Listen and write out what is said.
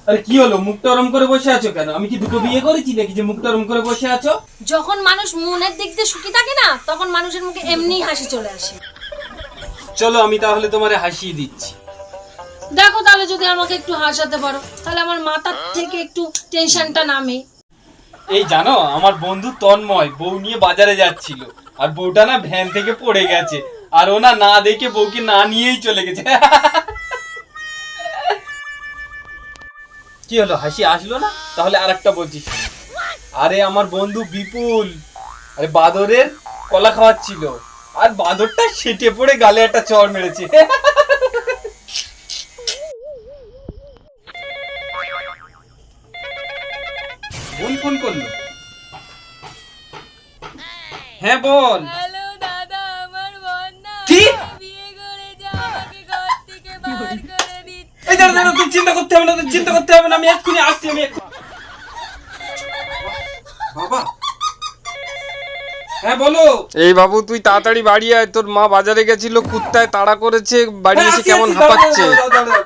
আরে কি হলো, মুখটা ওরম করে বসে আছো কেন? আমি কি দুটো বিয়ে করেছি নাকি যে মুখটা ওরম করে বসে আছো? যখন মানুষ মনের দিক দিয়ে সুখী থাকে না, তখন মানুষের মুখে এমনিই হাসি চলে আসে। চলো আমি তাহলে তোমারে হাসিয়ে দিচ্ছি। দেখো তাহলে যদি আমাকে একটু হাসাতে পারো, তাহলে আমার মাথার থেকে একটু টেনশনটা নামে। এই জানো, আমার বন্ধু তন্ময় বউ নিয়ে বাজারে যাচ্ছিল, আর বউটা না ভ্যান থেকে পড়ে গেছে, আর ও না দেখে বউকে না নিয়েই চলে গেছে। কি হলো, হাসি আসলো না? তাহলে আরেকটা বলছি। আরে আমার বন্ধু বিপুল, আরে বাদরের কলা খাওয়াচ্ছিল, আর বাদরটা সেটে পড়ে গালে একটা চড় মেরেছে। বোন ফোন করলো। হ্যাঁ বল। হ্যালো দাদা, আমার বোন না কি? বিয়ে করেছে, আমাকে ঘর থেকে বার করে দিচ্ছে। এই দাঁড়া, তুই চিন্তা করতে হবে না, আমি এক্ষুনি আসছি, বাবা। হ্যাঁ বলো। এই বাবু, তুই তাড়াতাড়ি বাড়ি আয়, তোর মা বাজারে গেছিল, কুত্তায় তাড়া করেছে, বাড়ি হ্যাঁ, এসে আসছি, কেমন দাঁড়াও, হাঁপাচ্ছে। দাঁড়াও।